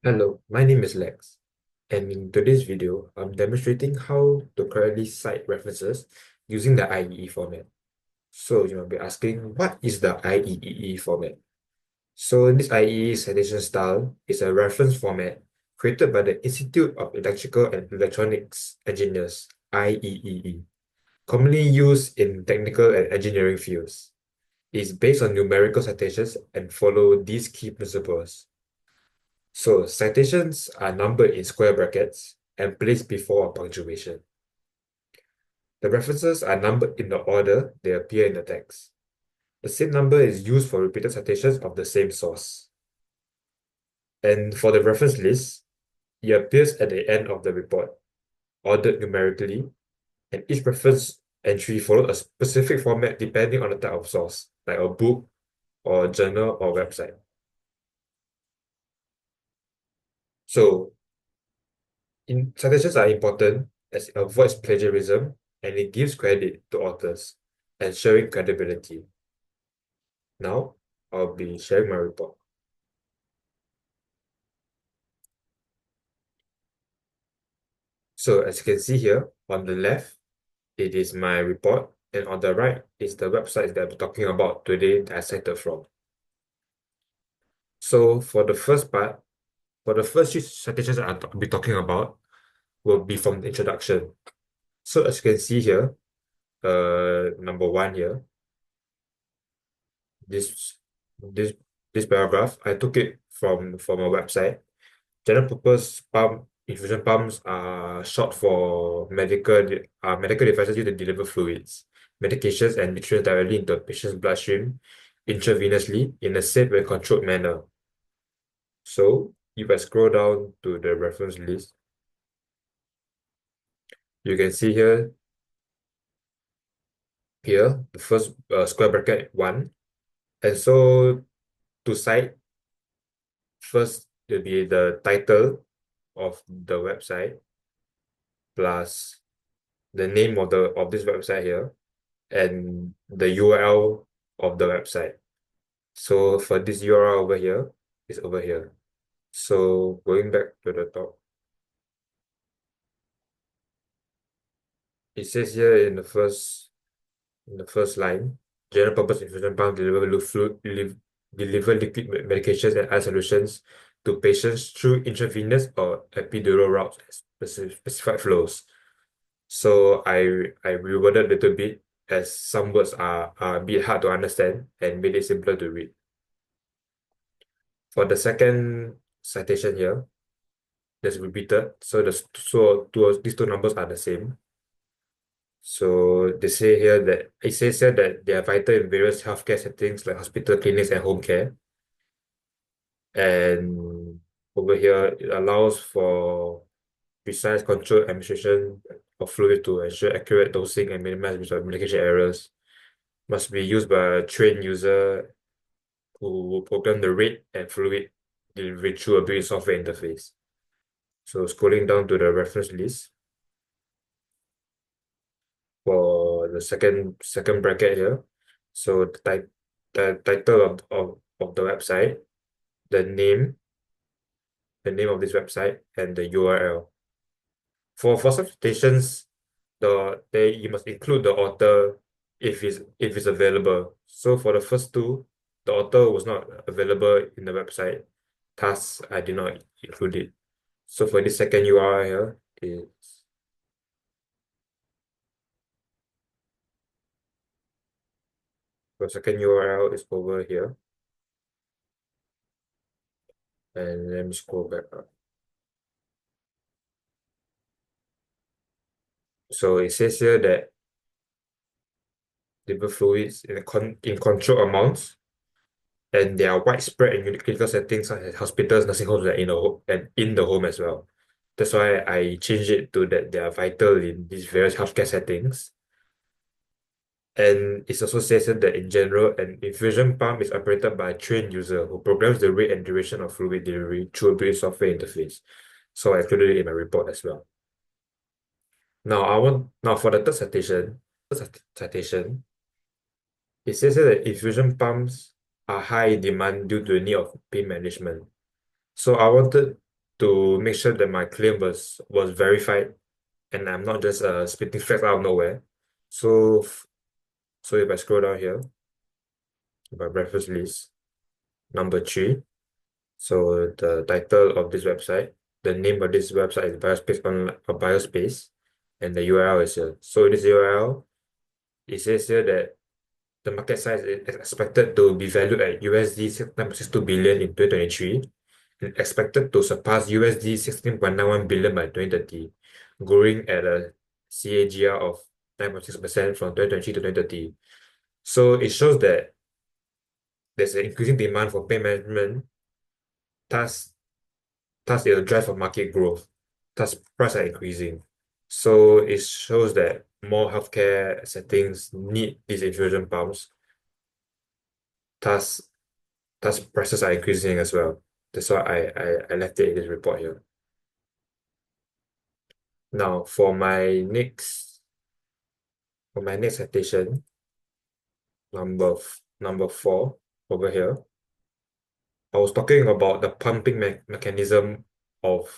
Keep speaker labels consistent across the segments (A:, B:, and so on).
A: Hello, my name is Lex, and in today's video, I'm demonstrating how to correctly cite references using the IEE format. So you might be asking, what is the IEEE format? So this IEEE citation style is a reference format created by the Institute of Electrical and Electronics Engineers, IEEE, commonly used in technical and engineering fields. It's based on numerical citations and follow these key principles. So citations are numbered in square brackets and placed before a punctuation. The references are numbered in the order they appear in the text. The same number is used for repeated citations of the same source. And for the reference list, it appears at the end of the report, ordered numerically, and each reference entry follows a specific format depending on the type of source, like a book or a journal or website. So citations are important as it avoids plagiarism and it gives credit to authors, ensuring credibility. Now, I'll be sharing my report. So as you can see here, on the left, it is my report, and on the right is the website that I'm talking about today that I cited from. So for the first part, for the first three citations that I'll be talking about will be from the introduction. So as you can see here, number one here, this this this paragraph, I took it from a website. General purpose pump infusion pumps are short for medical devices used to deliver fluids, medications, and nutrients directly into a patient's bloodstream intravenously in a safe and controlled manner. So if I scroll down to the reference list, you can see here the first square bracket one. And so to cite, first will be the title of the website plus the name of this website here and the URL of the website. So for this URL over here, is over here. So going back to the top, it says here in the first line, general purpose infusion pump deliver liquid medications and eye solutions to patients through intravenous or epidural routes at specified flows. So I reworded a little bit as some words are a bit hard to understand and made it simpler to read. For the second citation here, that's repeated. So these two numbers are the same. So they say here that it says here that they are vital in various healthcare settings like hospital, clinics, and home care. And over here, it allows for precise controlled administration of fluid to ensure accurate dosing and minimize use of medication errors. Must be used by a trained user who will program the rate and fluid delivery through a built software interface. So scrolling down to the reference list for the second bracket here. So the title of the website, the name of this website, and the URL. For some stations, you must include the author if it's available. So for the first two, the author was not available in the website. Thus, I did not include it. So for this second URL here, the second URL is over here. And let me scroll back up. So it says here that liver fluids in controlled amounts, and they are widespread in unique clinical settings such as hospitals, nursing homes, and in the home as well. That's why I changed it to that they are vital in these various healthcare settings. And it's also says that in general, an infusion pump is operated by a trained user who programs the rate and duration of fluid delivery through a built software interface. So I included it in my report as well. Now for the third citation, it says that infusion pumps are high in demand due to the need of pain management. So I wanted to make sure that my claim was verified and I'm not just spitting facts out of nowhere. So so if I scroll down here, my reference list, number 3. So the title of this website, the name of this website is Biospace on Biospace, and the URL is here. So in this URL, it says here that the market size is expected to be valued at USD 9.62 billion in 2023 and expected to surpass USD 16.91 billion by 2030, growing at a CAGR of 9.6% from 2023 to 2030. So it shows that there's an increasing demand for pain management, thus, thus it will drive for market growth, thus prices are increasing. So it shows that more healthcare settings need these infusion pumps, thus prices are increasing as well. That's why I left it in this report here. Now for my next citation, number 4 over here, I was talking about the pumping mechanism of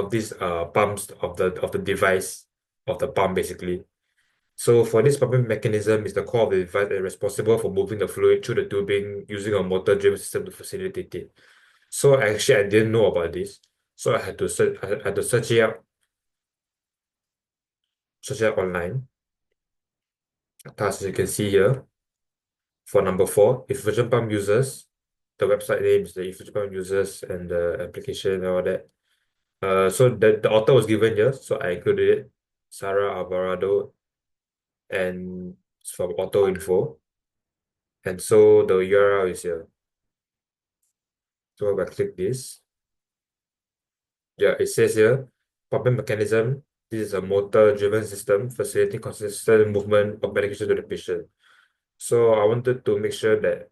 A: these pumps of the device of the pump basically. So for this pumping mechanism is the core of the device and responsible for moving the fluid through the tubing using a motor-driven system to facilitate it. So actually I didn't know about this. So I had to search it up online. Thus, as you can see here, for number 4, infusion pump users, the website names, the infusion pump users, and the application and all that. So the author was given here, so I included it, Sarah Alvarado, and it's from Auto Info. And so the URL is here. So if I click this, yeah, it says here, pumping mechanism. This is a motor-driven system facilitating consistent movement of medication to the patient. So I wanted to make sure that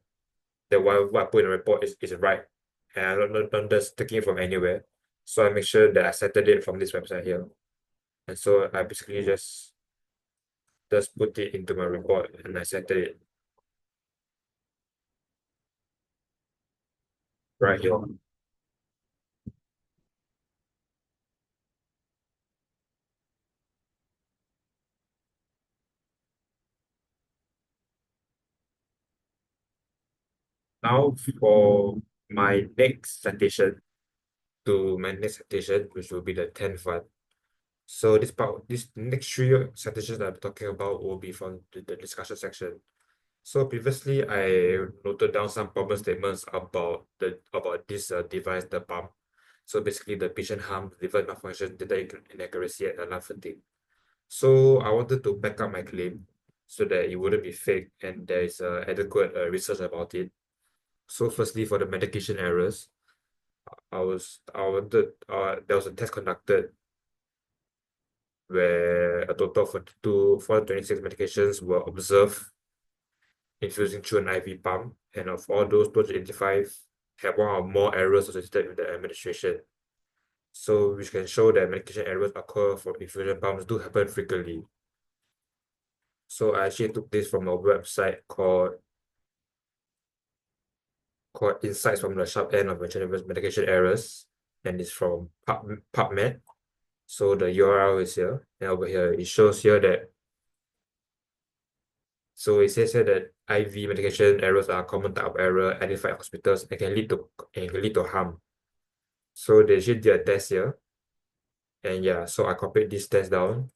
A: what I put in the report is right, and I'm not just taking it from anywhere. So I make sure that I cited it from this website here, and so I basically just put it into my report and I cited it right here. Now for my next citation which will be the 10th one. So this next 3 citations that I'm talking about will be from the discussion section. So previously, I noted down some problem statements about this device, the pump. So basically, the patient harm, device malfunction, data inaccuracy, and alarm fatigue. So I wanted to back up my claim so that it wouldn't be fake and there is adequate research about it. So firstly, for the medication errors, there was a test conducted where a total of 426 medications were observed infusing through an IV pump, and of all those, 285 had one or more errors associated with the administration. So, which can show that medication errors occur for infusion pumps do happen frequently. So, I actually took this from a website called Insights from the Sharp End of Medication Errors, and it's from PubMed. So, the URL is here, and over here, it shows here that so it says here that IV medication errors are a common type of error identified in hospitals and can lead to harm. So they should do a test here. And yeah, so I copied this test down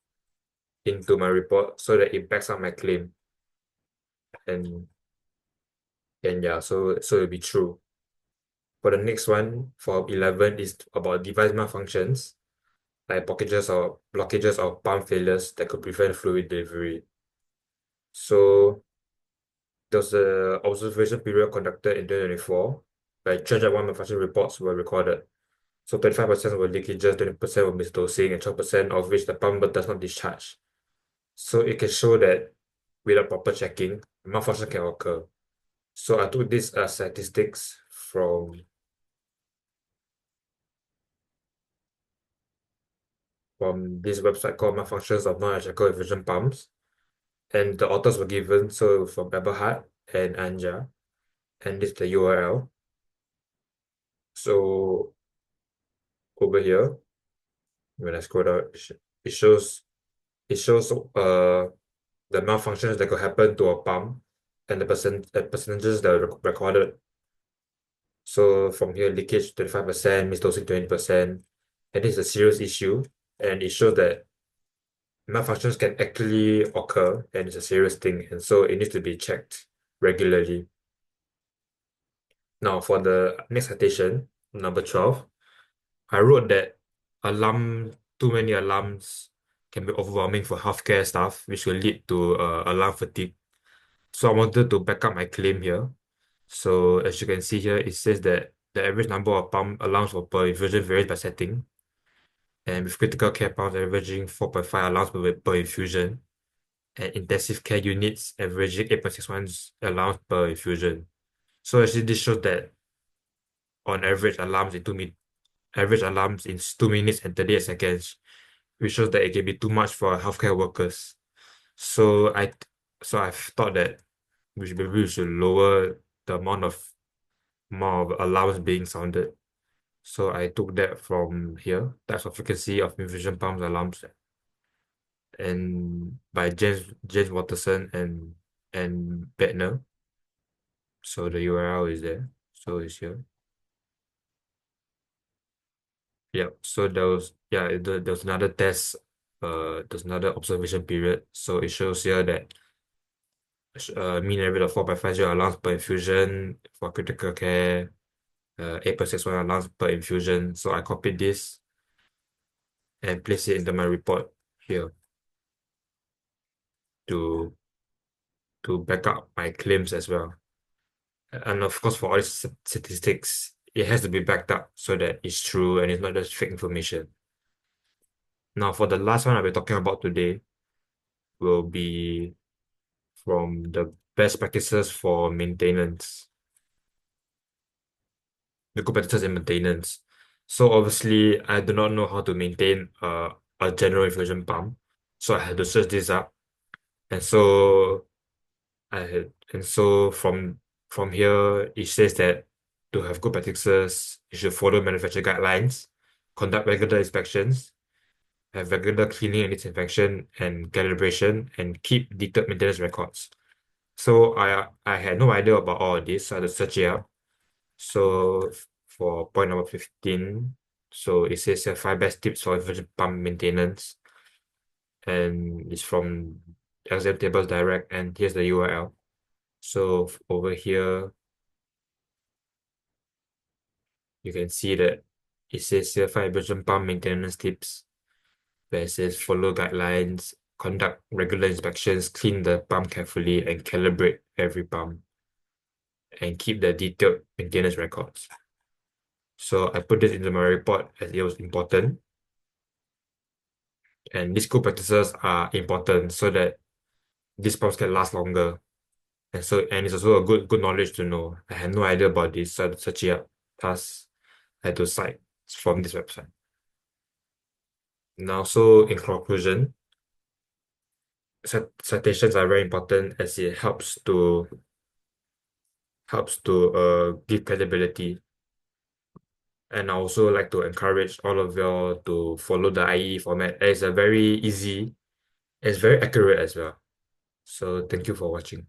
A: into my report so that it backs up my claim. And yeah, so it'll be true. For the next one, for 11 is about device malfunctions, like blockages or pump failures that could prevent fluid delivery. So there was a observation period conducted in 2024, where 301 malfunction reports were recorded. So 35% were leakages, 20% were misdosing, and 12% of which the pump does not discharge. So it can show that without proper checking, malfunction can occur. So I took this statistics from this website called Malfunctions of Non-Electrical Infusion Pumps. And the authors were given, so from Eberhard and Anja, and this is the URL. So over here, when I scroll down, it shows the malfunctions that could happen to a pump and the percentages that are recorded. So from here, leakage 25%, misdosing 20%, and this is a serious issue, and it shows that malfunctions can actually occur, and it's a serious thing, and so it needs to be checked regularly. Now, for the next citation, number 12, I wrote that too many alarms can be overwhelming for healthcare staff, which will lead to alarm fatigue. So I wanted to back up my claim here. So as you can see here, it says that the average number of pump alarms per infusion varies by setting. And with critical care pumps averaging 4.5 alarms per infusion, and intensive care units averaging 8.61 alarms per infusion. So actually this shows that on average average alarms in 2 minutes and 38 seconds, which shows that it can be too much for healthcare workers. So I've thought that maybe we should lower the amount of alarms being sounded. So I took that from here, types of frequency of infusion pumps alarms, and by James Watterson and Bettner. So the URL is there. So it's here. Yeah. So there was another test. There's another observation period. So it shows here that mean average of 4.50 alarms per infusion for critical care, 8.61 alarms per infusion. So I copied this and place it into my report here to back up my claims as well. And of course, for all these statistics, it has to be backed up so that it's true and it's not just fake information. Now, for the last one I'll be talking about today will be from the best practices for maintenance, the good practices in maintenance. So obviously, I do not know how to maintain a general infusion pump, so I had to search this up, and so from here it says that to have good practices, you should follow manufacturer guidelines, conduct regular inspections, have regular cleaning and disinfection and calibration, and keep detailed maintenance records. So I had no idea about all of this, so I had to search it up. So for point number 15, so it says 5 best tips for infusion pump maintenance, and it's from Exam Tables Direct, and here's the URL. So over here, you can see that it says here 5 infusion pump maintenance tips, where it says follow guidelines, conduct regular inspections, clean the pump carefully, and calibrate every pump, and keep the detailed maintenance records. So I put this into my report as it was important. And these good practices are important so that these pumps can last longer. And it's also a good knowledge to know. I had no idea about this, so I had to search it up. Thus, I had to cite from this website. Now, so in conclusion, citations are very important as it helps to give credibility. And I also like to encourage all of y'all to follow the IE format. It's a very easy, it's very accurate as well. So thank you for watching.